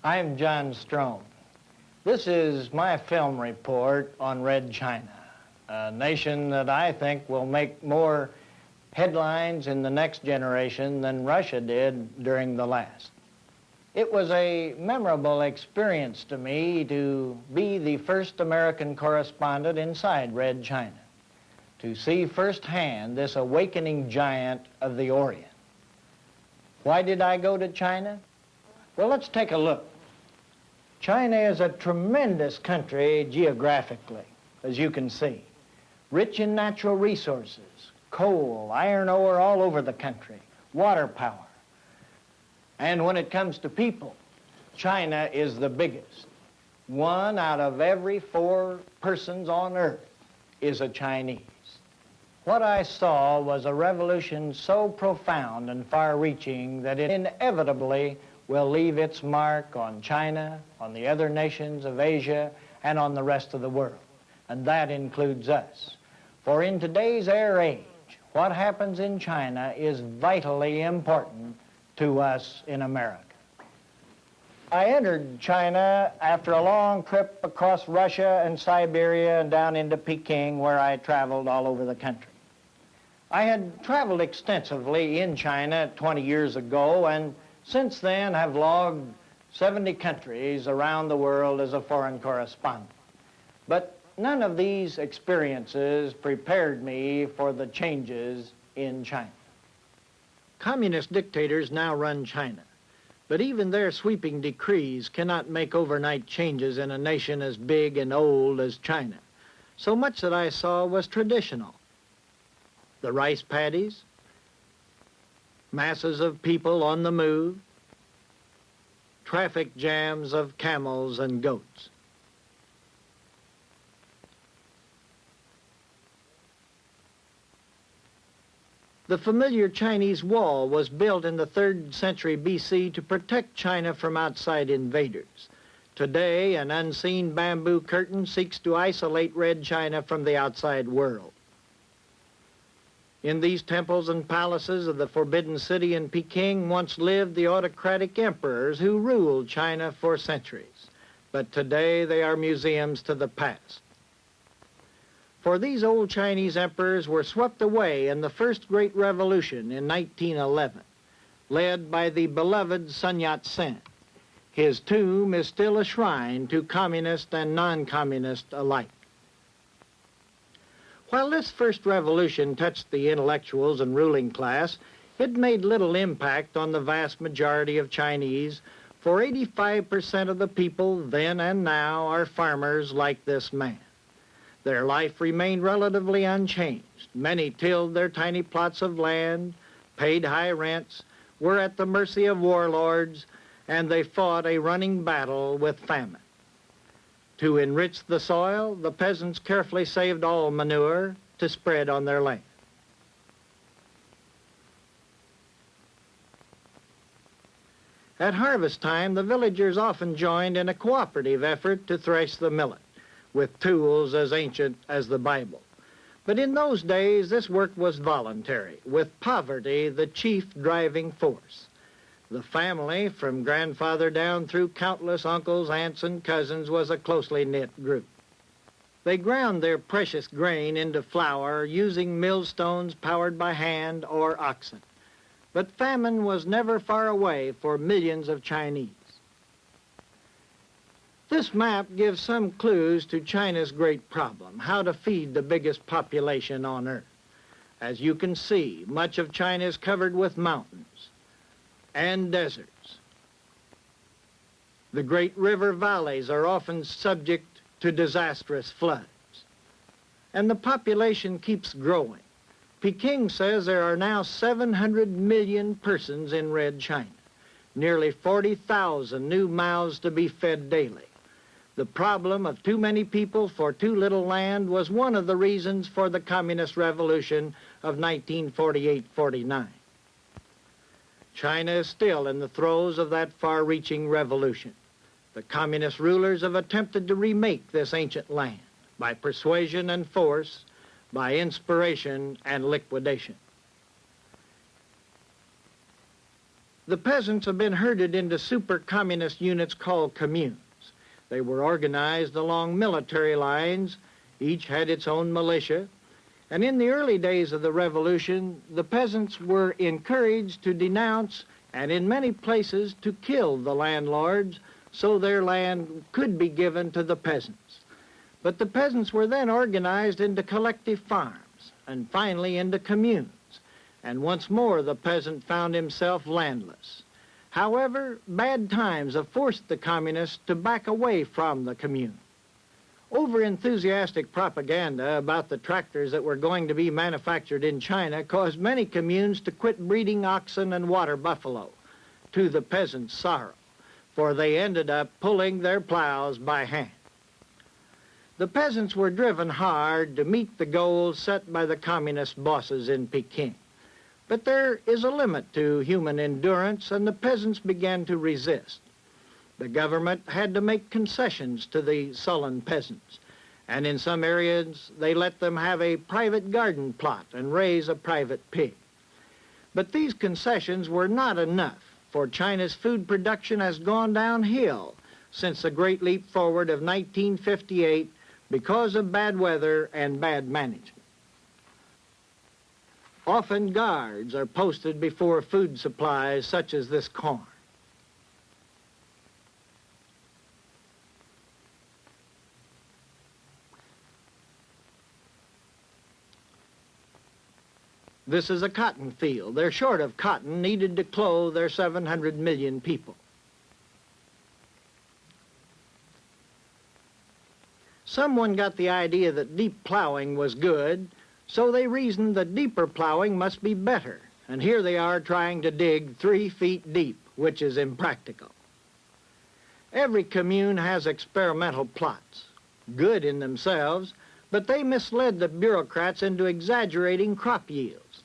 I'm John Strohm. This is my film report on Red China, a nation that I think will make more headlines in the next generation than Russia did during the last. It was a memorable experience to me to be the first American correspondent inside Red China, to see firsthand this awakening giant of the Orient. Why did I go to China? Well, let's take a look. China is a tremendous country geographically, as you can see. Rich in natural resources, coal, iron ore all over the country, water power. And when it comes to people, China is the biggest. 1 out of every 4 persons on earth is a Chinese. What I saw was a revolution so profound and far-reaching that it inevitably will leave its mark on China, on the other nations of Asia, and on the rest of the world. And that includes us. For in today's air age, what happens in China is vitally important to us in America. I entered China after a long trip across Russia and Siberia and down into Peking, where I traveled all over the country. I had traveled extensively in China 20 years ago, and since then have logged 70 countries around the world as a foreign correspondent. But none of these experiences prepared me for the changes in China. Communist dictators now run China, but even their sweeping decrees cannot make overnight changes in a nation as big and old as China. So much that I saw was traditional. The rice paddies, masses of people on the move, traffic jams of camels and goats. The familiar Chinese wall was built in the 3rd century BC to protect China from outside invaders. Today, an unseen bamboo curtain seeks to isolate Red China from the outside world. In these temples and palaces of the Forbidden City in Peking once lived the autocratic emperors who ruled China for centuries. But today they are museums to the past. For these old Chinese emperors were swept away in the First Great Revolution in 1911, led by the beloved Sun Yat-sen. His tomb is still a shrine to communist and non-communist alike. While this first revolution touched the intellectuals and ruling class, it made little impact on the vast majority of Chinese, for 85% of the people then and now are farmers like this man. Their life remained relatively unchanged. Many tilled their tiny plots of land, paid high rents, were at the mercy of warlords, and they fought a running battle with famine. To enrich the soil, the peasants carefully saved all manure to spread on their land. At harvest time, the villagers often joined in a cooperative effort to thresh the millet, with tools as ancient as the Bible. But in those days, this work was voluntary, with poverty the chief driving force. The family, from grandfather down through countless uncles, aunts, and cousins, was a closely knit group. They ground their precious grain into flour using millstones powered by hand or oxen. But famine was never far away for millions of Chinese. This map gives some clues to China's great problem, how to feed the biggest population on Earth. As you can see, much of China is covered with mountains and deserts. The great river valleys are often subject to disastrous floods. And the population keeps growing. Peking says there are now 700 million persons in Red China, nearly 40,000 new mouths to be fed daily. The problem of too many people for too little land was one of the reasons for the Communist Revolution of 1948-49. China is still in the throes of that far-reaching revolution. The communist rulers have attempted to remake this ancient land by persuasion and force, by inspiration and liquidation. The peasants have been herded into super communist units called communes. They were organized along military lines. Each had its own militia. And in the early days of the revolution, the peasants were encouraged to denounce and in many places to kill the landlords so their land could be given to the peasants. But the peasants were then organized into collective farms and finally into communes. And once more the peasant found himself landless. However, bad times have forced the communists to back away from the commune. Over-enthusiastic propaganda about the tractors that were going to be manufactured in China caused many communes to quit breeding oxen and water buffalo, to the peasants' sorrow, for they ended up pulling their plows by hand. The peasants were driven hard to meet the goals set by the communist bosses in Peking. But there is a limit to human endurance, and the peasants began to resist. The government had to make concessions to the sullen peasants, and in some areas they let them have a private garden plot and raise a private pig. But these concessions were not enough, for China's food production has gone downhill since the Great Leap Forward of 1958 because of bad weather and bad management. Often guards are posted before food supplies such as this corn. This is a cotton field. They're short of cotton needed to clothe their 700 million people. Someone got the idea that deep plowing was good, so they reasoned that deeper plowing must be better, and here they are trying to dig 3 feet deep, which is impractical. Every commune has experimental plots, good in themselves, but they misled the bureaucrats into exaggerating crop yields.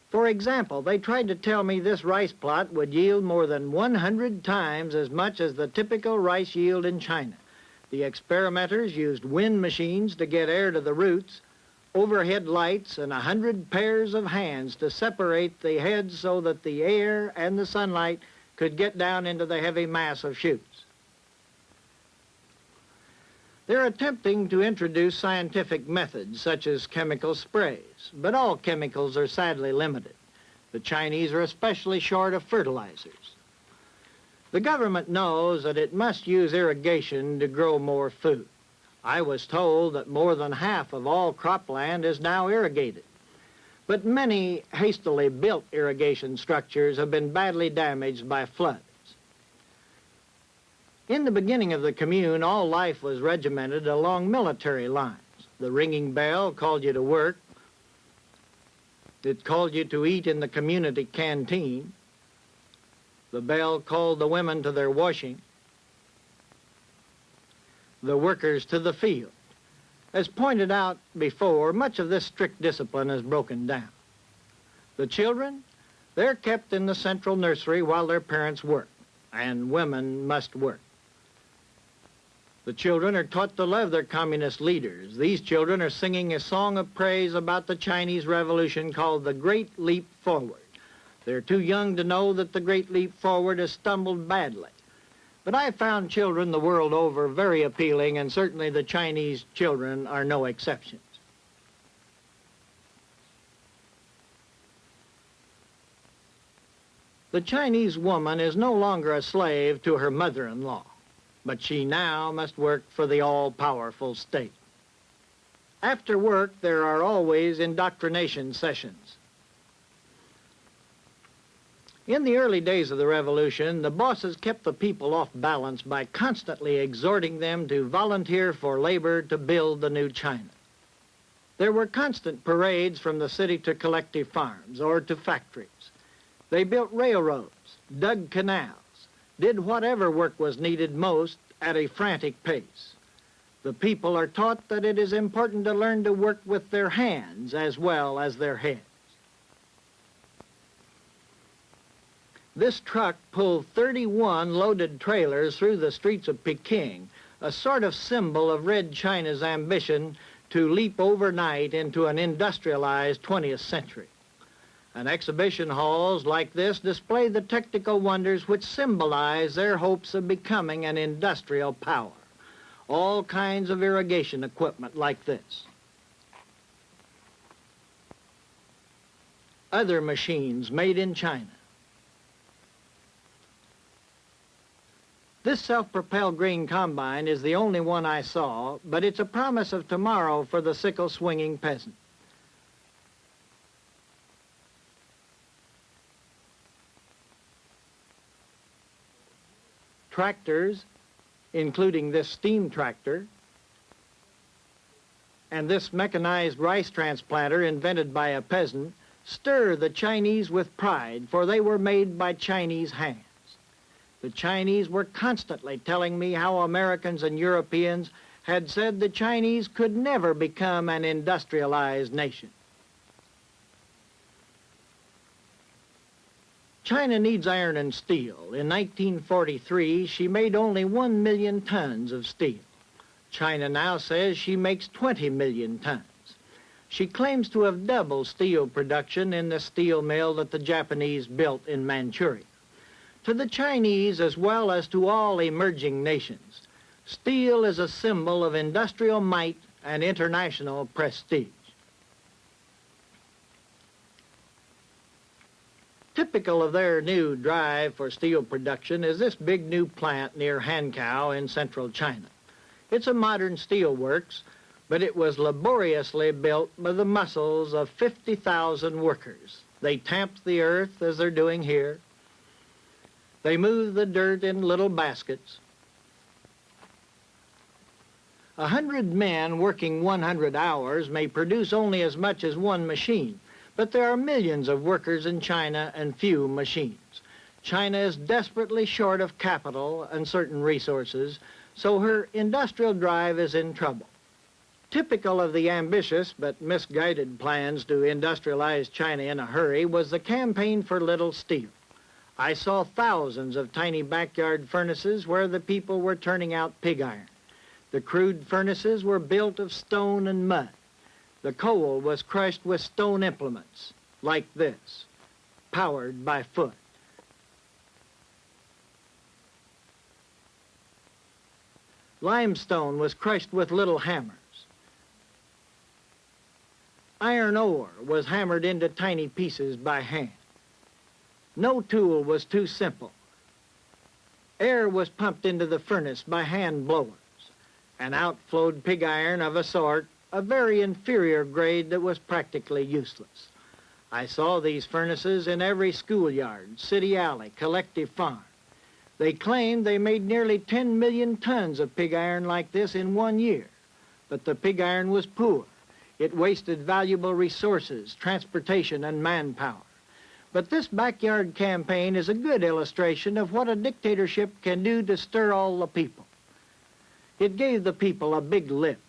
For example, they tried to tell me this rice plot would yield more than 100 times as much as the typical rice yield in China. The experimenters used wind machines to get air to the roots, overhead lights, and 100 pairs of hands to separate the heads so that the air and the sunlight could get down into the heavy mass of shoots. They're attempting to introduce scientific methods such as chemical sprays, but all chemicals are sadly limited. The Chinese are especially short of fertilizers. The government knows that it must use irrigation to grow more food. I was told that more than half of all cropland is now irrigated. But many hastily built irrigation structures have been badly damaged by floods. In the beginning of the commune, all life was regimented along military lines. The ringing bell called you to work. It called you to eat in the community canteen. The bell called the women to their washing, the workers to the field. As pointed out before, much of this strict discipline is broken down. The children, they're kept in the central nursery while their parents work, and women must work. The children are taught to love their communist leaders. These children are singing a song of praise about the Chinese Revolution called the Great Leap Forward. They're too young to know that the Great Leap Forward has stumbled badly. But I found children the world over very appealing, and certainly the Chinese children are no exceptions. The Chinese woman is no longer a slave to her mother-in-law, but she now must work for the all-powerful state. After work, there are always indoctrination sessions. In the early days of the revolution, the bosses kept the people off balance by constantly exhorting them to volunteer for labor to build the new China. There were constant parades from the city to collective farms or to factories. They built railroads, dug canals, did whatever work was needed most at a frantic pace. The people are taught that it is important to learn to work with their hands as well as their heads. This truck pulled 31 loaded trailers through the streets of Peking, a sort of symbol of Red China's ambition to leap overnight into an industrialized 20th century. And exhibition halls like this display the technical wonders which symbolize their hopes of becoming an industrial power. All kinds of irrigation equipment like this. Other machines made in China. This self-propelled grain combine is the only one I saw, but it's a promise of tomorrow for the sickle-swinging peasant. Tractors, including this steam tractor, and this mechanized rice transplanter invented by a peasant, stir the Chinese with pride, for they were made by Chinese hands. The Chinese were constantly telling me how Americans and Europeans had said the Chinese could never become an industrialized nation. China needs iron and steel. In 1943, she made only 1 million tons of steel. China now says she makes 20 million tons. She claims to have doubled steel production in the steel mill that the Japanese built in Manchuria. To the Chinese, as well as to all emerging nations, steel is a symbol of industrial might and international prestige. Typical of their new drive for steel production is this big new plant near Hankow in central China. It's a modern steel works, but it was laboriously built by the muscles of 50,000 workers. They tamped the earth as they're doing here. They moved the dirt in little baskets. 100 men working 100 hours may produce only as much as one machine, but there are millions of workers in China and few machines. China is desperately short of capital and certain resources, so her industrial drive is in trouble. Typical of the ambitious but misguided plans to industrialize China in a hurry was the campaign for little steel. I saw thousands of tiny backyard furnaces where the people were turning out pig iron. The crude furnaces were built of stone and mud. The coal was crushed with stone implements, like this, powered by foot. Limestone was crushed with little hammers. Iron ore was hammered into tiny pieces by hand. No tool was too simple. Air was pumped into the furnace by hand blowers, and out flowed pig iron of a sort, a very inferior grade that was practically useless. I saw these furnaces in every schoolyard, city alley, collective farm. They claimed they made nearly 10 million tons of pig iron like this in 1 year, but the pig iron was poor. It wasted valuable resources, transportation, and manpower. But this backyard campaign is a good illustration of what a dictatorship can do to stir all the people. It gave the people a big lift,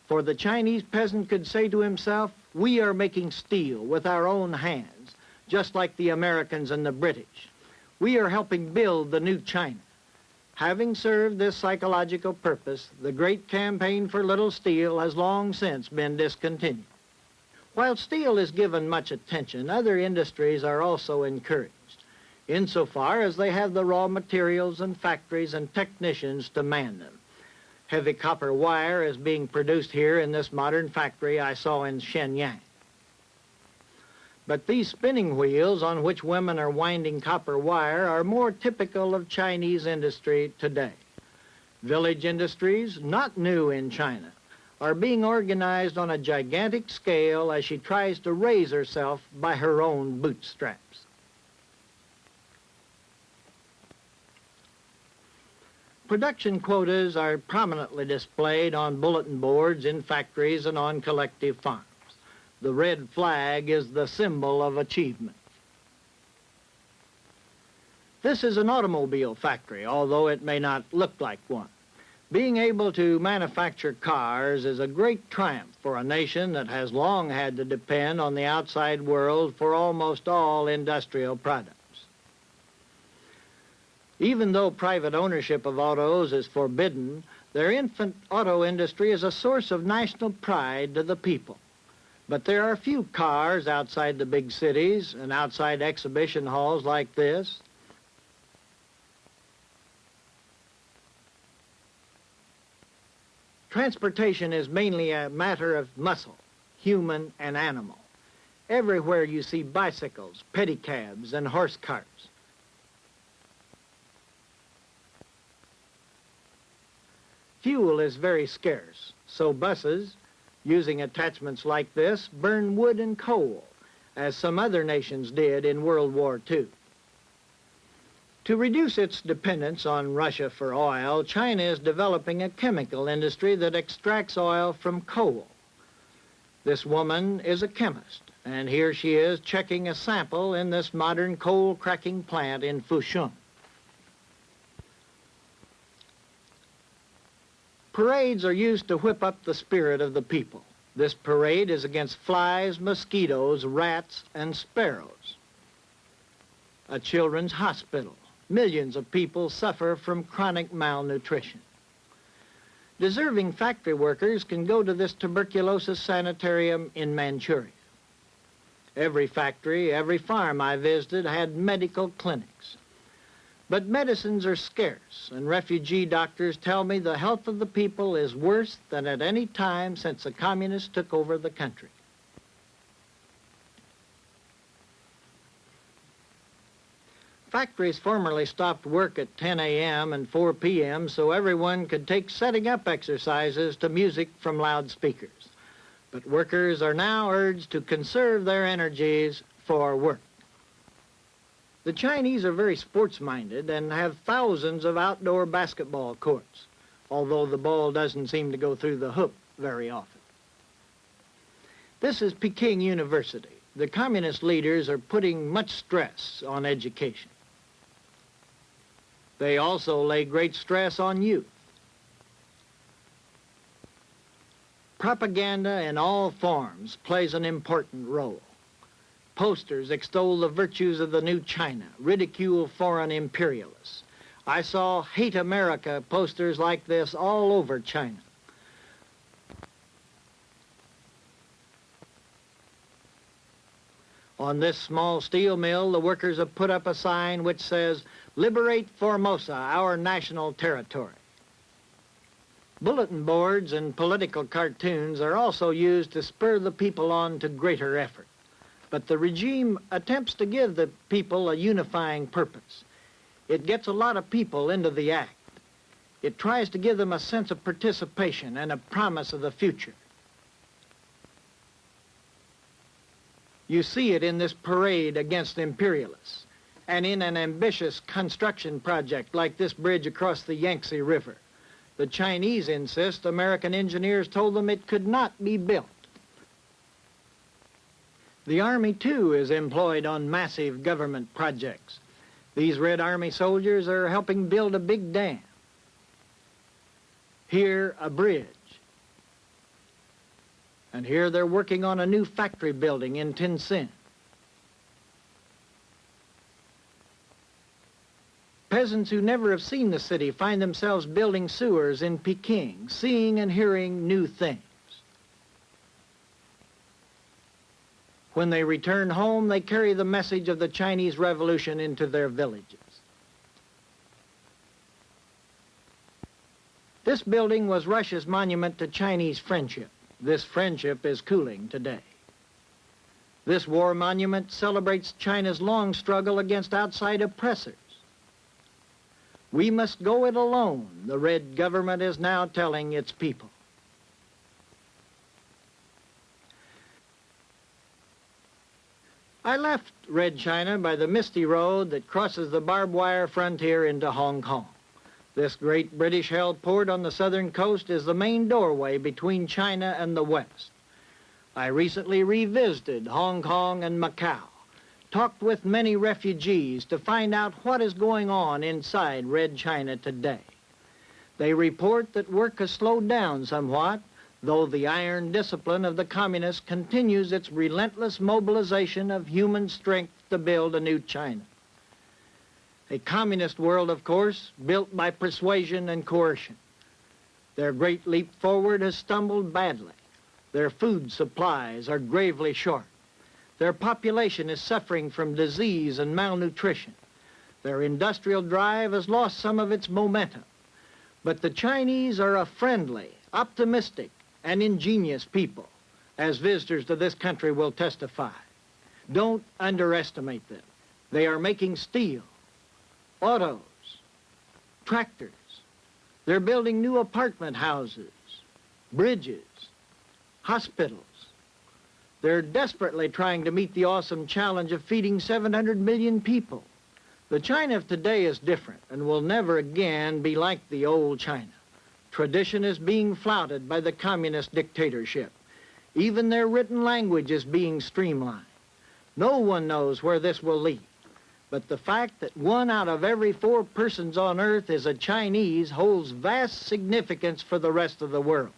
for the Chinese peasant could say to himself, we are making steel with our own hands, just like the Americans and the British. We are helping build the new China. Having served this psychological purpose, the great campaign for little steel has long since been discontinued. While steel is given much attention, other industries are also encouraged, insofar as they have the raw materials and factories and technicians to man them. Heavy copper wire is being produced here in this modern factory I saw in Shenyang. But these spinning wheels on which women are winding copper wire are more typical of Chinese industry today. Village industries, not new in China, are being organized on a gigantic scale as she tries to raise herself by her own bootstraps. Production quotas are prominently displayed on bulletin boards in factories and on collective farms. The red flag is the symbol of achievement. This is an automobile factory, although it may not look like one. Being able to manufacture cars is a great triumph for a nation that has long had to depend on the outside world for almost all industrial products. Even though private ownership of autos is forbidden, their infant auto industry is a source of national pride to the people. But there are few cars outside the big cities and outside exhibition halls like this. Transportation is mainly a matter of muscle, human and animal. Everywhere you see bicycles, pedicabs, and horse carts. Fuel is very scarce, so buses, using attachments like this, burn wood and coal, as some other nations did in World War II. To reduce its dependence on Russia for oil, China is developing a chemical industry that extracts oil from coal. This woman is a chemist, and here she is checking a sample in this modern coal cracking plant in Fushun. Parades are used to whip up the spirit of the people. This parade is against flies, mosquitoes, rats, and sparrows. A children's hospital. Millions of people suffer from chronic malnutrition. Deserving factory workers can go to this tuberculosis sanitarium in Manchuria. Every factory, every farm I visited had medical clinics. But medicines are scarce, and refugee doctors tell me the health of the people is worse than at any time since the communists took over the country. Factories formerly stopped work at 10 a.m. and 4 p.m. so everyone could take setting up exercises to music from loudspeakers. But workers are now urged to conserve their energies for work. The Chinese are very sports-minded and have thousands of outdoor basketball courts, although the ball doesn't seem to go through the hoop very often. This is Peking University. The communist leaders are putting much stress on education. They also lay great stress on youth. Propaganda in all forms plays an important role. Posters extol the virtues of the new China, ridicule foreign imperialists. I saw Hate America posters like this all over China. On this small steel mill, the workers have put up a sign which says, "Liberate Formosa, our national territory." Bulletin boards and political cartoons are also used to spur the people on to greater effort. But the regime attempts to give the people a unifying purpose. It gets a lot of people into the act. It tries to give them a sense of participation and a promise of the future. You see it in this parade against imperialists and in an ambitious construction project like this bridge across the Yangtze River. The Chinese insist American engineers told them it could not be built. The Army, too, is employed on massive government projects. These Red Army soldiers are helping build a big dam. Here, a bridge. And here they're working on a new factory building in Tientsin. Peasants who never have seen the city find themselves building sewers in Peking, seeing and hearing new things. When they return home, they carry the message of the Chinese Revolution into their villages. This building was Russia's monument to Chinese friendship. This friendship is cooling today. This war monument celebrates China's long struggle against outside oppressors. We must go it alone, the Red government is now telling its people. I left Red China by the misty road that crosses the barbed wire frontier into Hong Kong. This great British-held port on the southern coast is the main doorway between China and the West. I recently revisited Hong Kong and Macau, talked with many refugees to find out what is going on inside Red China today. They report that work has slowed down somewhat, though the iron discipline of the communists continues its relentless mobilization of human strength to build a new China. A communist world, of course, built by persuasion and coercion. Their great leap forward has stumbled badly. Their food supplies are gravely short. Their population is suffering from disease and malnutrition. Their industrial drive has lost some of its momentum. But the Chinese are a friendly, optimistic, and ingenious people, as visitors to this country will testify. Don't underestimate them. They are making steel, autos, tractors. They're building new apartment houses, bridges, hospitals. They're desperately trying to meet the awesome challenge of feeding 700 million people. The China of today is different and will never again be like the old China. Tradition is being flouted by the communist dictatorship. Even their written language is being streamlined. No one knows where this will lead. But the fact that 1 out of every 4 persons on earth is a Chinese holds vast significance for the rest of the world.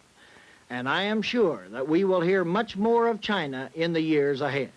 And I am sure that we will hear much more of China in the years ahead.